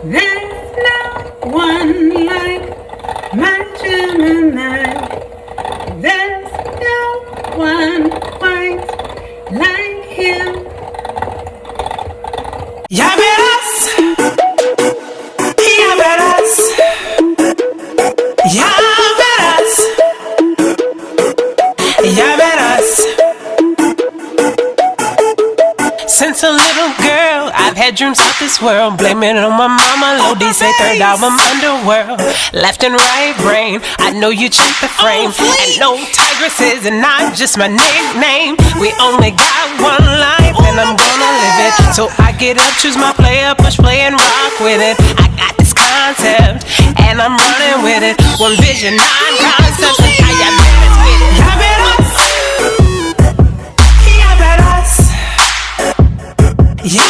There's no one like my Gemini. There's no one quite like him. Ya verás, ya verás, ya verás, ya verás. Since a little girl, I've had dreams of this world. Blame it on my mama, Lodi say third album underworld. Left and right brain, I know you check the frame. And no Tigress is not just my nickname. We only got one life and I'm gonna live it. So I get up, choose my player, push play and rock with it. I got this concept and I'm running with it. One vision, 9 concepts, and how ya better with it. Ya verás, ya verás. Ya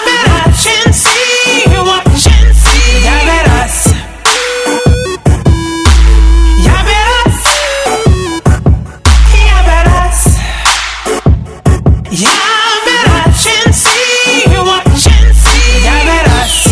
verás, and see, watch and see. Ya verás, ya verás, ya verás, ya verás, and see, watch and see. Ya verás.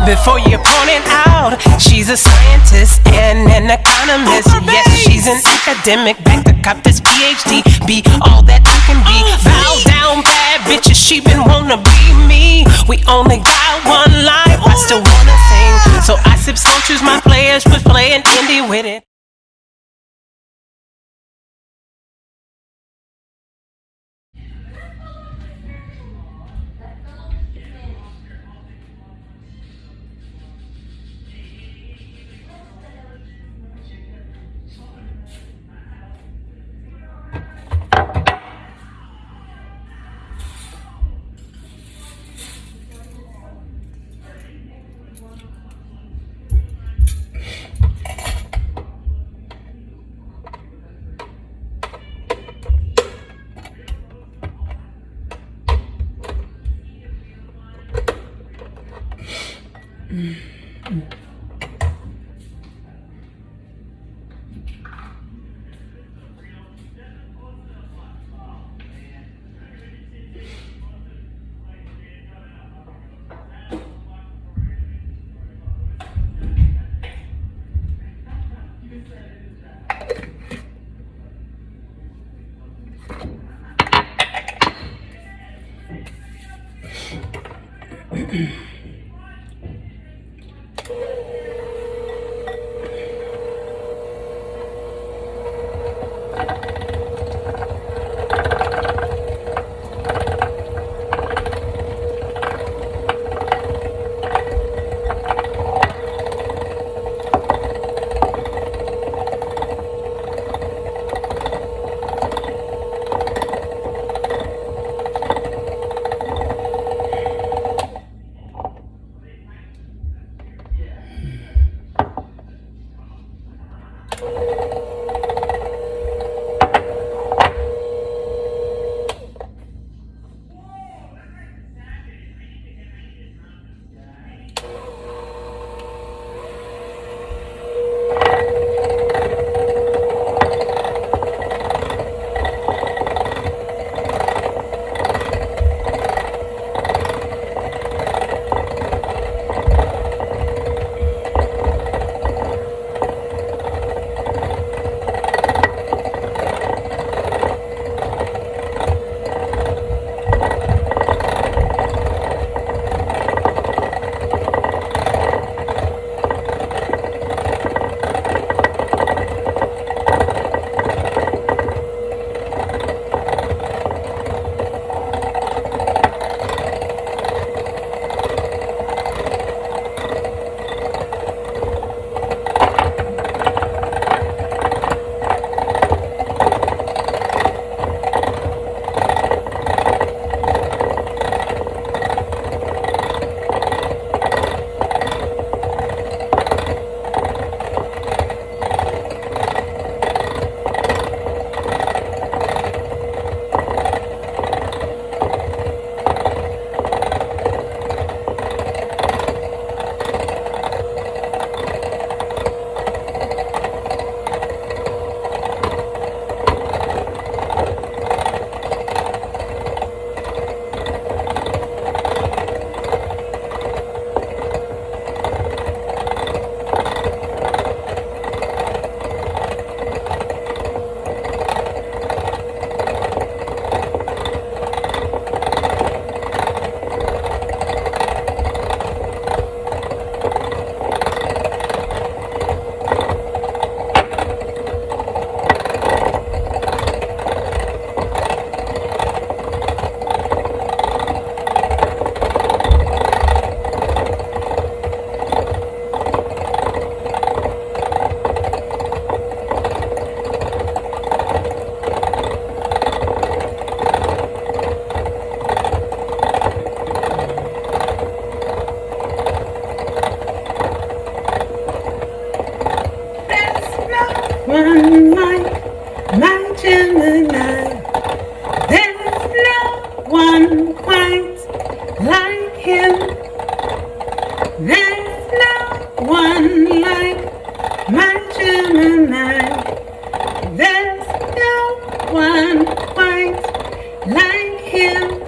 Before you point it out, she's a scientist and an economist. Yes, she's an academic, back to cop this PhD. Be all that you can be. Bow down, bad bitches, she been wanna be me. We only got one life, I still wanna sing. So I sip slow, choose my players, push play and indie with it. like him. There's no one like my Gemini. There's no one quite like him.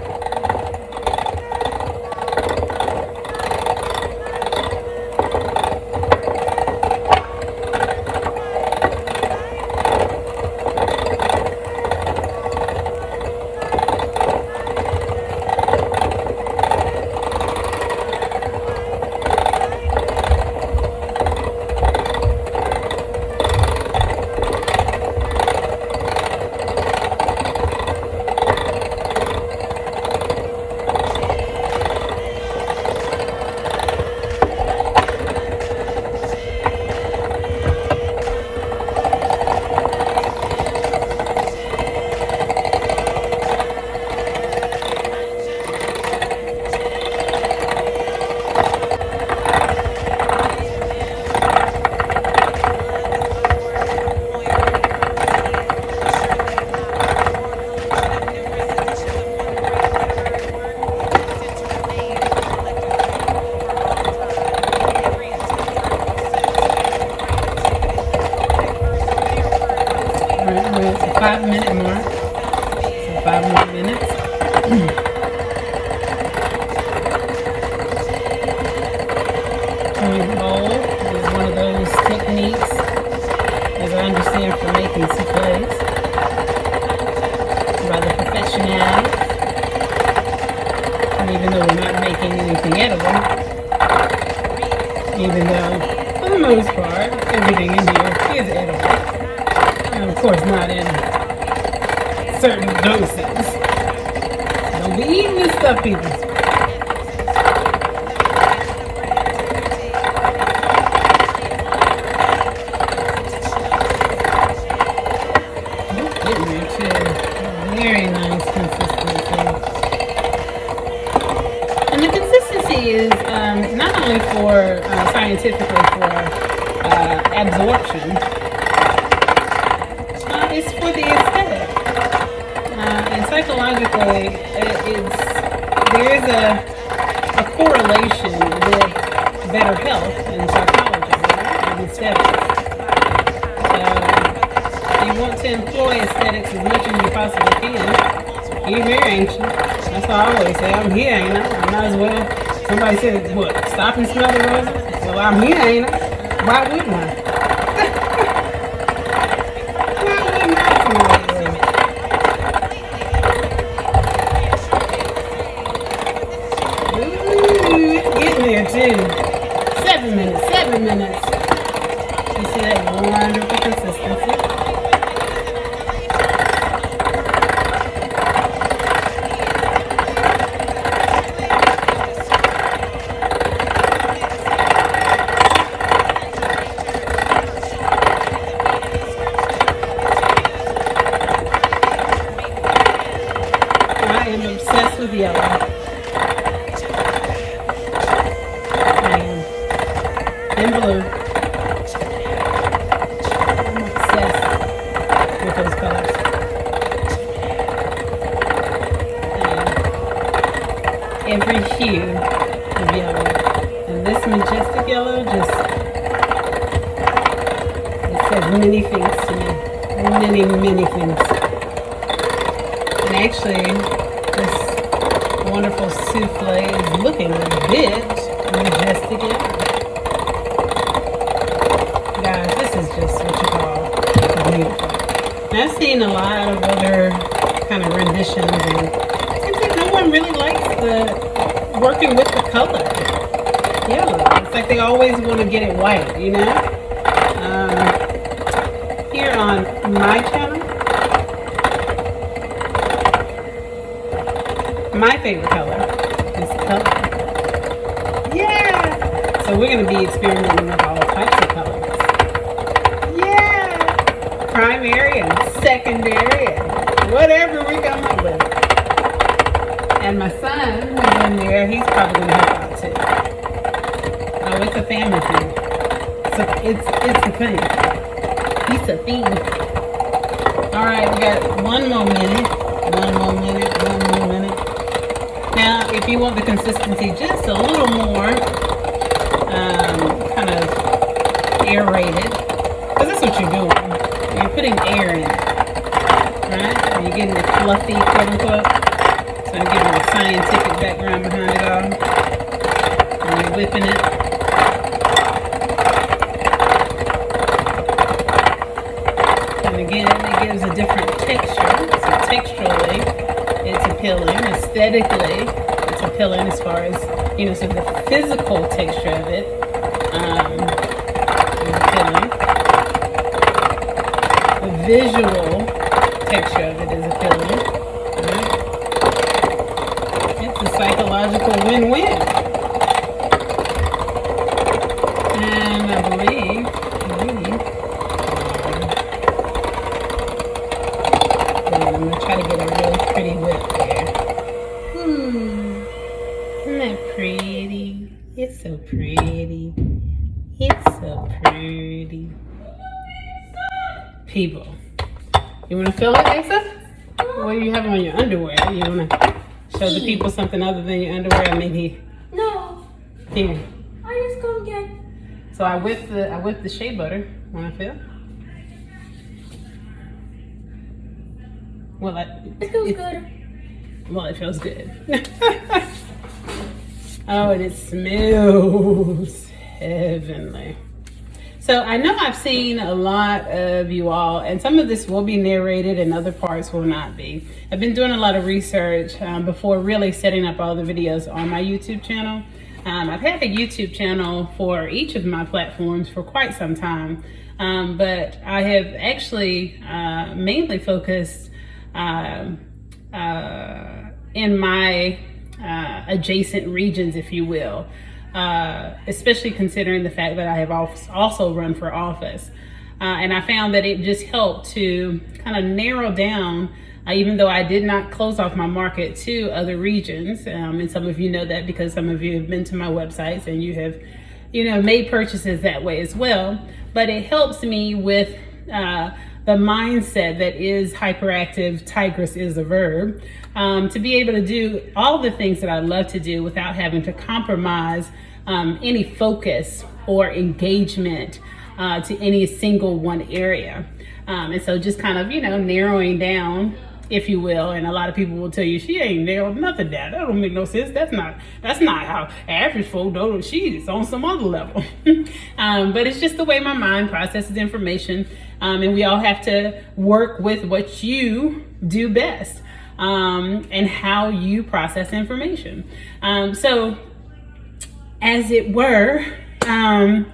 It's a 5-minute mark. So 5 more minutes. Point bowl is one of those techniques, as I understand, for making souffles by the professionals. And even though we're not making anything edible, even though for the most part everything in here is edible. And of course not in certain doses. Don't be eating this stuff, people. Getting there too. Very nice consistency. And the consistency is not only for scientifically for absorption. It's for the aesthetic, and psychologically, there is a correlation with better health in psychology and aesthetics. So you want to employ aesthetics as much as you possibly can. You're very anxious. That's all I always say. I'm here, ain't I? I might as well. Somebody said, "What? Stop and smell the roses?" Well, I'm here, ain't I? Why wouldn't I? There too. 7 minutes, 7 minutes. You see that wonderful consistency? I am obsessed with yellow. And blue. I'm obsessed with those colors. And every hue of yellow. And this majestic yellow just, it says many things to me. Many, many things. And actually, this wonderful souffle is looking a bit majestic yellow. Guys, this is just what you call beautiful. And I've seen a lot of other kind of renditions, and it seems like no one really likes the working with the color. Yeah, it's like they always want to get it white, you know? Here on my channel, my favorite color is color. Yeah! So we're going to be experimenting with all types of colors. Primary and secondary and whatever we come up with. And my son who's in there, he's probably going to help out too. Oh, it's a family thing. So it's a thing. It's a thing. Alright, we got one more minute. One more minute. Now, if you want the consistency just a little more kind of aerated, because that's what you're doing. You're putting air in it, right? And you're getting it fluffy, quote unquote. So I'm giving you a scientific background behind it all. And you're whipping it. And again, it gives a different texture. So texturally, it's appealing. Aesthetically, it's appealing as far as, you know, so the physical texture of it is appealing. The visual texture of it is appealing. Right? It's a psychological win-win. And I believe I'm going to try to get a really pretty whip there. Isn't that pretty? It's so pretty. It's so pretty. People, you want to feel it, Asa? What do you have on your underwear? You want to show the people something other than your underwear? I mean, No. here. I just gonna get. So I whipped the shea butter. Want to feel? Well, It feels good. Well, it feels good. Oh, and it smells heavenly. So I know I've seen a lot of you all, and some of this will be narrated and other parts will not be. I've been doing a lot of research before really setting up all the videos on my YouTube channel. I've had a YouTube channel for each of my platforms for quite some time, but I have actually mainly focused in my adjacent regions, if you will, especially considering the fact that I have also run for office. And I found that it just helped to kind of narrow down, even though I did not close off my market to other regions. And some of you know that because some of you have been to my websites and you have, you know, made purchases that way as well. But it helps me with the mindset that is hyperactive. Tigress is a verb. To be able to do all the things that I love to do without having to compromise any focus or engagement to any single one area. And so just kind of, you know, narrowing down, if you will. And a lot of people will tell you, she ain't narrowed nothing down. That don't make no sense. That's not how average folk do. She's on some other level. But it's just the way my mind processes information. And we all have to work with what you do best. And how you process information. So, as it were, I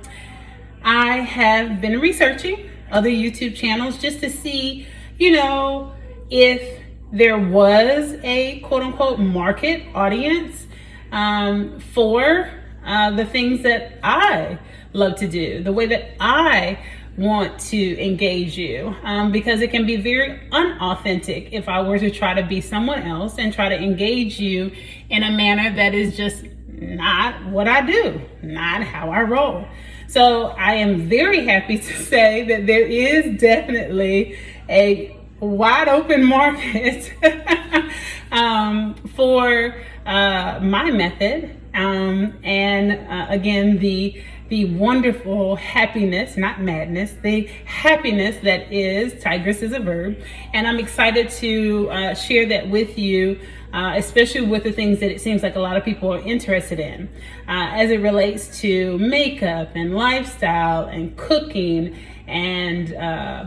have been researching other YouTube channels just to see, you know, if there was a quote unquote market audience for the things that I love to do, the way that I want to engage you, because it can be very unauthentic if I were to try to be someone else and try to engage you in a manner that is just not what I do, not how I roll. So I am very happy to say that there is definitely a wide open market for my method, and again, the wonderful happiness, not madness, the happiness that is Tigress is a verb. And I'm excited to share that with you, especially with the things that it seems like a lot of people are interested in, as it relates to makeup and lifestyle and cooking and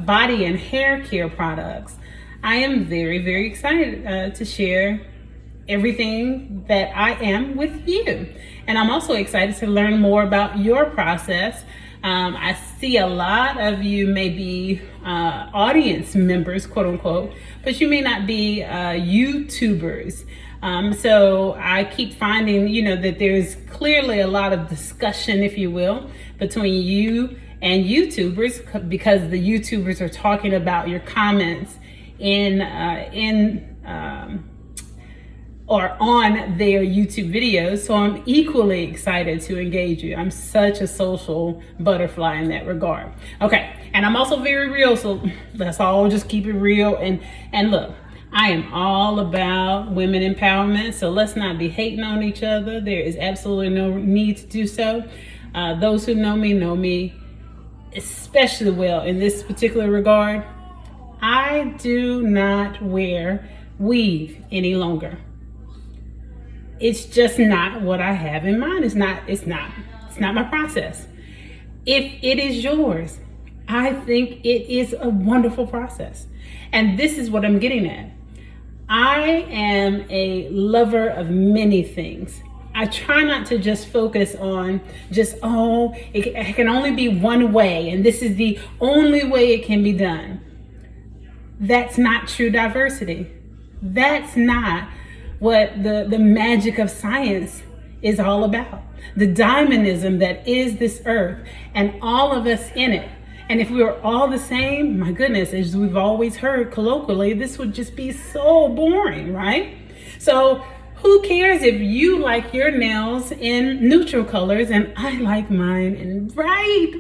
body and hair care products. I am very, very excited to share everything that I am with you. And I'm also excited to learn more about your process. I see a lot of you may be audience members, quote unquote, but you may not be YouTubers. So I keep finding, you know, that there's clearly a lot of discussion, if you will, between you and YouTubers, because the YouTubers are talking about your comments or on their YouTube videos. So I'm equally excited to engage you. I'm such a social butterfly in that regard. Okay, and I'm also very real, so let's all just keep it real. And look, I am all about women empowerment, so let's not be hating on each other. There is absolutely no need to do so. Those who know me especially well in this particular regard. I do not wear weave any longer. It's just not what I have in mind. It's not my process. If it is yours, I think it is a wonderful process. And this is what I'm getting at. I am a lover of many things. I try not to just focus on it can only be one way, and this is the only way it can be done. That's not true diversity. That's not what the magic of science is all about. The diamonism that is this earth and all of us in it. And if we were all the same, my goodness, as we've always heard colloquially, this would just be so boring, right? So who cares if you like your nails in neutral colors and I like mine in bright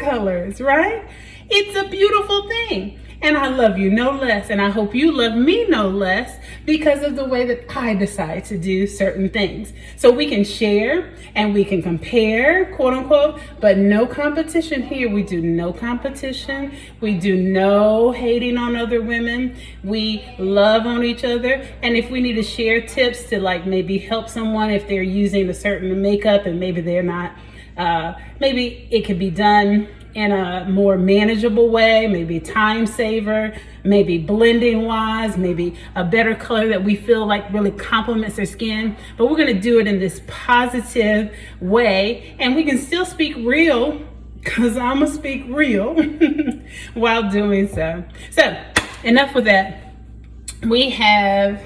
colors, right? It's a beautiful thing. And I love you no less, and I hope you love me no less because of the way that I decide to do certain things. So we can share and we can compare, quote unquote, but no competition here. We do no competition. We do no hating on other women. We love on each other. And if we need to share tips to like maybe help someone if they're using a certain makeup and maybe they're not, maybe it could be done in a more manageable way, maybe time saver, maybe blending wise, maybe a better color that we feel like really complements their skin. But we're gonna do it in this positive way, and we can still speak real, because I'm gonna speak real while doing so. So enough with that. We have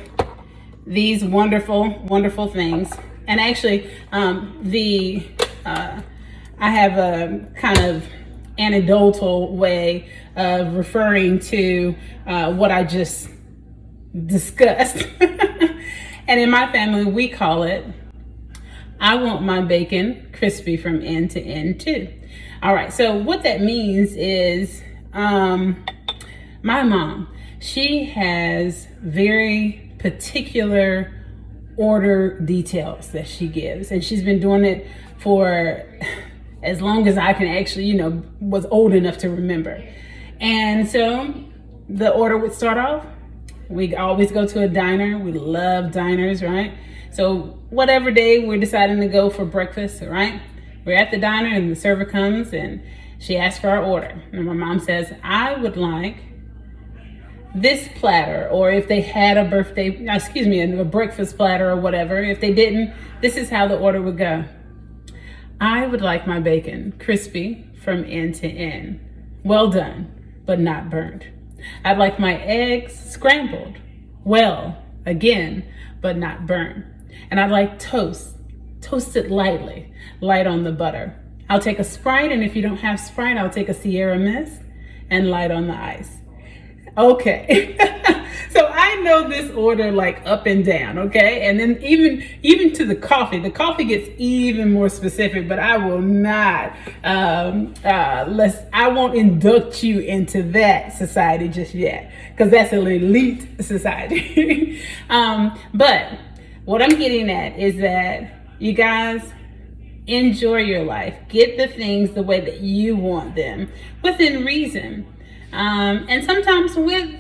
these wonderful things. And actually, I have a kind of anecdotal way of referring to what I just discussed. And in my family, we call it, I want my bacon crispy from end to end too. All right, so what that means is my mom, she has very particular order details that she gives. And she's been doing it for as long as I can actually, was old enough to remember. And so the order would start off, we always go to a diner. We love diners, right? So whatever day we're deciding to go for breakfast, right? We're at the diner and the server comes and she asks for our order. And my mom says, I would like this platter, or if they had a breakfast platter or whatever. If they didn't, this is how the order would go. I would like my bacon crispy from end to end. Well done, but not burnt. I'd like my eggs scrambled. Well, again, but not burnt. And I'd like toasted lightly, light on the butter. I'll take a Sprite, and if you don't have Sprite, I'll take a Sierra Mist and light on the ice. Okay. So I know this order like up and down, okay? And then even to the coffee gets even more specific, but I will not, I won't induct you into that society just yet, because that's an elite society. But what I'm getting at is that you guys enjoy your life. Get the things the way that you want them, within reason. And sometimes with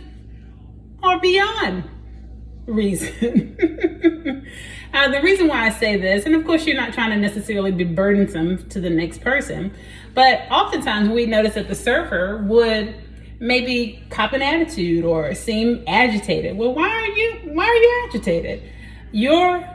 or beyond reason. The reason why I say this, and of course you're not trying to necessarily be burdensome to the next person, but oftentimes we notice that the server would maybe cop an attitude or seem agitated. Well, why are you agitated? Your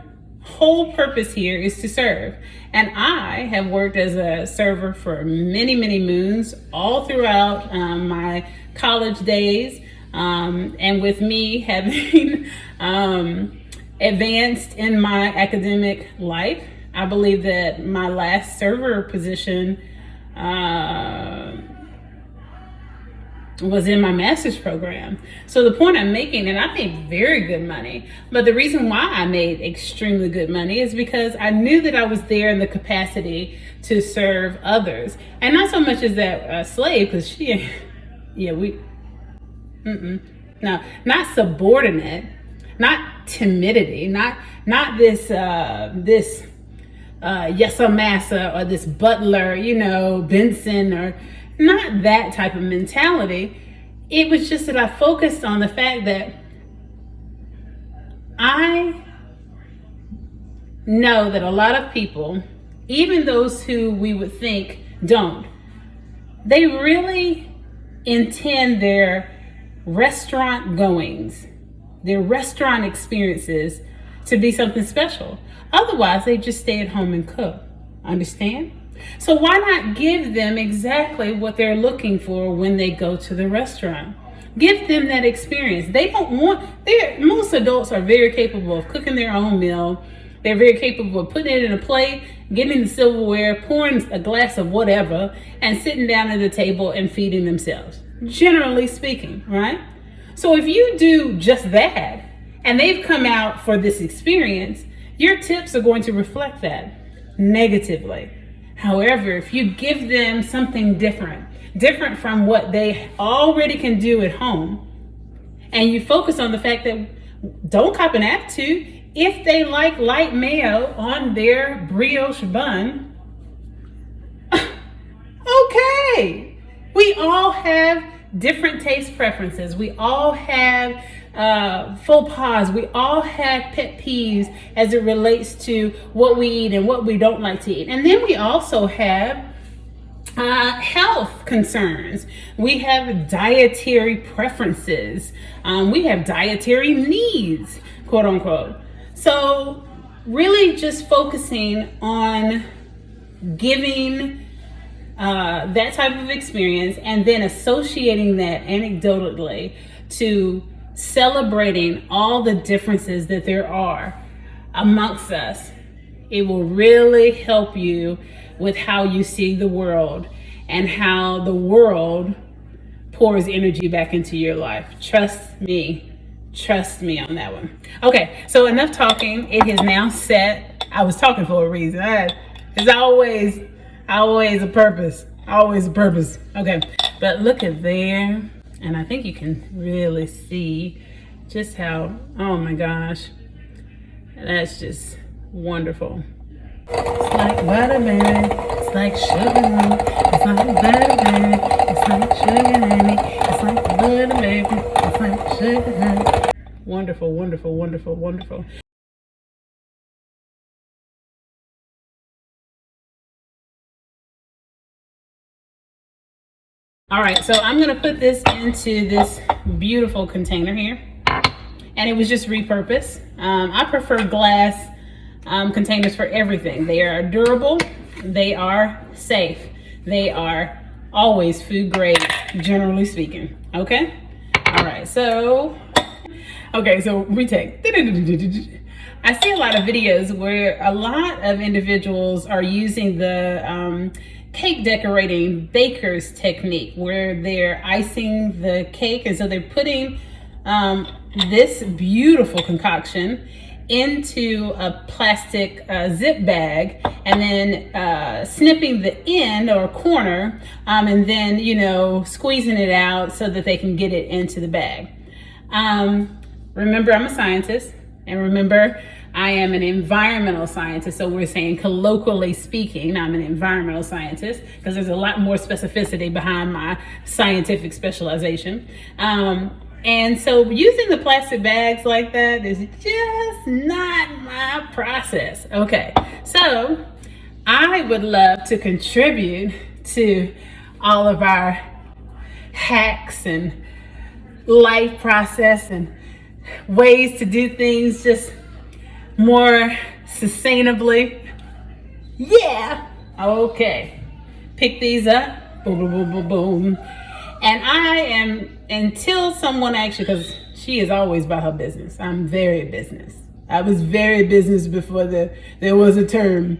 whole purpose here is to serve. And I have worked as a server for many moons, all throughout my college days. And with me having advanced in my academic life, I believe that my last server position was in my master's program. So the point I'm making, and I made very good money, but the reason why I made extremely good money is because I knew that I was there in the capacity to serve others. And not so much as that slave, because Now, not subordinate, not timidity, not this yes massa or this butler, Benson, or not that type of mentality. It was just that I focused on the fact that I know that a lot of people, even those who we would think don't, they really intend their restaurant goings, their restaurant experiences to be something special. Otherwise, they just stay at home and cook. Understand? So why not give them exactly what they're looking for when they go to the restaurant? Give them that experience. Most adults are very capable of cooking their own meal. They're very capable of putting it in a plate, getting the silverware, pouring a glass of whatever, and sitting down at the table and feeding themselves. Generally speaking, right? So if you do just that, and they've come out for this experience, your tips are going to reflect that negatively. However, if you give them something different from what they already can do at home, and you focus on the fact that don't cop an attitude. If they like light mayo on their brioche bun, okay. We all have different taste preferences. We all have faux pas. We all have pet peeves as it relates to what we eat and what we don't like to eat. And then we also have health concerns. We have dietary preferences. We have dietary needs, quote unquote. So really just focusing on giving that type of experience and then associating that anecdotally to celebrating all the differences that there are amongst us. It will really help you with how you see the world and how the world pours energy back into your life. Trust me on that one. Okay, so enough talking. It is now set. I was talking for a reason. There's always a purpose. Always a purpose. Okay, but look at there. And I think you can really see just how, oh my gosh, that's just wonderful. It's like butter, baby. It's like sugar, honey. It's like butter, baby. It's like sugar, honey. It's like butter, baby. It's like sugar, honey. Wonderful, wonderful, wonderful, wonderful. All right, so I'm gonna put this into this beautiful container here. And it was just repurposed. I prefer glass containers for everything. They are durable, they are safe, they are always food grade, generally speaking, okay? All right, so retake. I see a lot of videos where a lot of individuals are using the cake decorating baker's technique where they're icing the cake, and so they're putting this beautiful concoction into a plastic zip bag and then snipping the end or corner and then squeezing it out so that they can get it into the bag. Remember, I'm a scientist, and remember, I am an environmental scientist. So we're saying, colloquially speaking, I'm an environmental scientist because there's a lot more specificity behind my scientific specialization. And so using the plastic bags like that is just not my process. Okay, so I would love to contribute to all of our hacks and life process and ways to do things just more sustainably. Yeah. Okay. Pick these up. Boom, boom, boom, boom, boom. And I am, until someone actually, because she is always about her business. I'm very business. I was very business before there was a term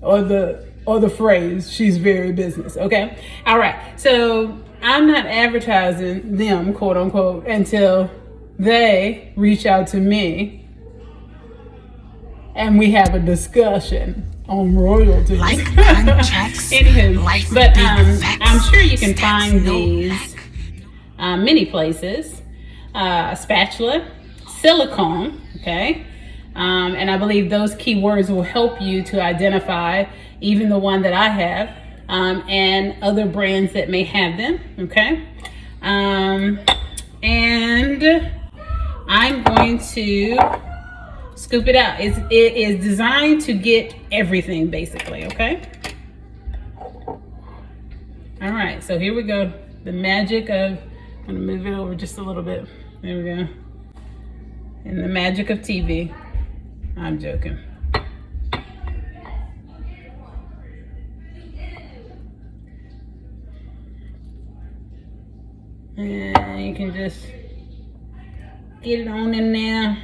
or the phrase, she's very business. Okay. All right. So I'm not advertising them, quote unquote, until they reach out to me and we have a discussion on royalties. Like contracts, Anywho, like but big facts, I'm sure you can that's find no these many places. spatula, silicone, okay? And I believe those keywords will help you to identify even the one that I have, and other brands that may have them, okay? And I'm going to scoop it out. It is designed to get everything, basically, okay? All right, so here we go. The magic of, I'm gonna move it over just a little bit. There we go. And the magic of TV. I'm joking. And you can just get it on in there.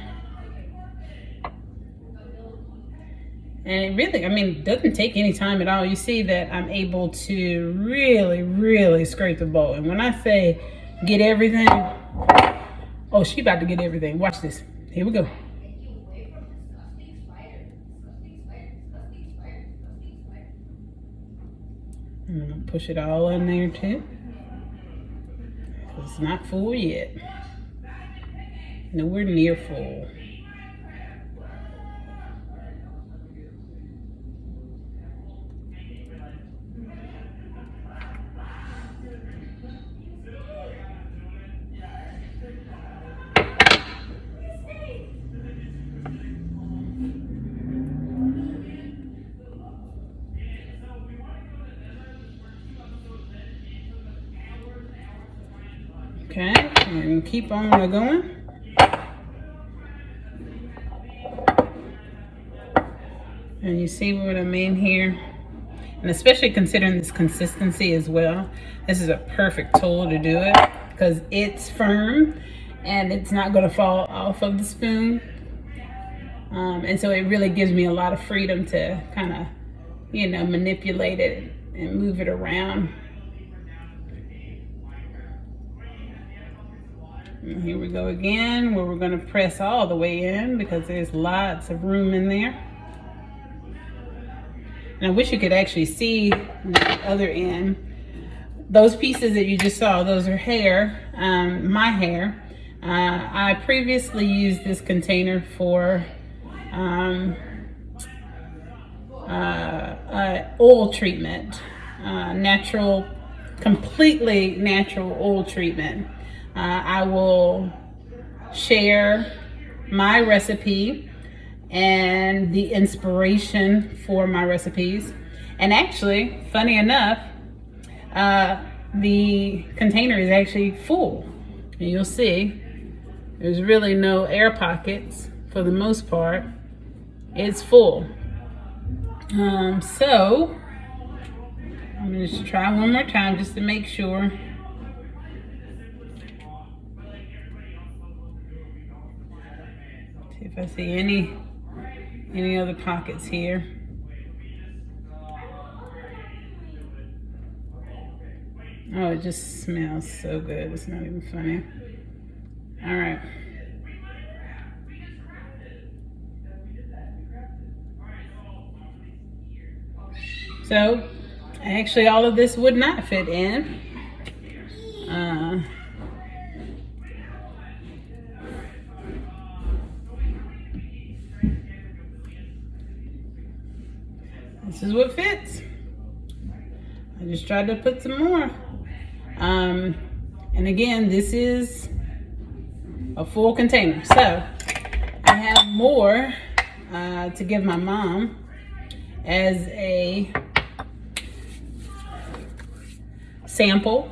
And it really, I mean, it doesn't take any time at all. You see that I'm able to really, really scrape the bowl. And when I say get everything, oh, she about to get everything. Watch this. Here we go. I'm gonna push it all in there too. It's not full yet. Nowhere near full. Okay, and keep on going. And you see what I mean here? And especially considering this consistency as well, this is a perfect tool to do it because it's firm and it's not going to fall off of the spoon. And so it really gives me a lot of freedom to kind of, you know, manipulate it and move it around. And here we go again, where we're going to press all the way in because there's lots of room in there. And I wish you could actually see the other end. Those pieces that you just saw, those are hair, my hair. I previously used this container for oil treatment, natural, completely natural oil treatment. I will share my recipe and the inspiration for my recipes. And actually, funny enough, the container is actually full. And you'll see there's really no air pockets for the most part. It's full. So I'm gonna just try one more time just to make sure. See if I see any other pockets here. Oh, it just smells so good. It's not even funny. All right. So, actually, all of this would not fit in. This is what fits. I just tried to put some more. And again, this is a full container. So I have more to give my mom as a sample.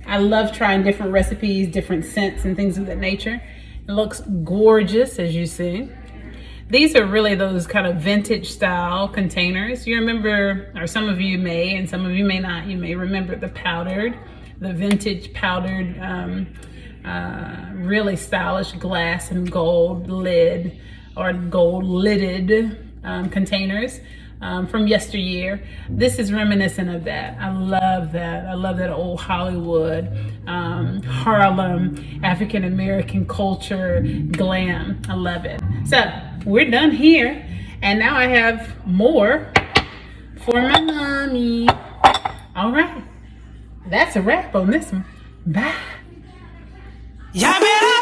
I love trying different recipes, different scents and things of that nature. It looks gorgeous, as you see. These are really those kind of vintage style containers. You remember, or some of you may, and some of you may not, you may remember the vintage powdered, really stylish glass and gold lid or gold lidded containers from yesteryear. This is reminiscent of that. I love that. I love that old Hollywood, Harlem, African American culture glam. I love it. So we're done here, and now I have more for my mommy. All right, that's a wrap on this one. Bye. Y'all better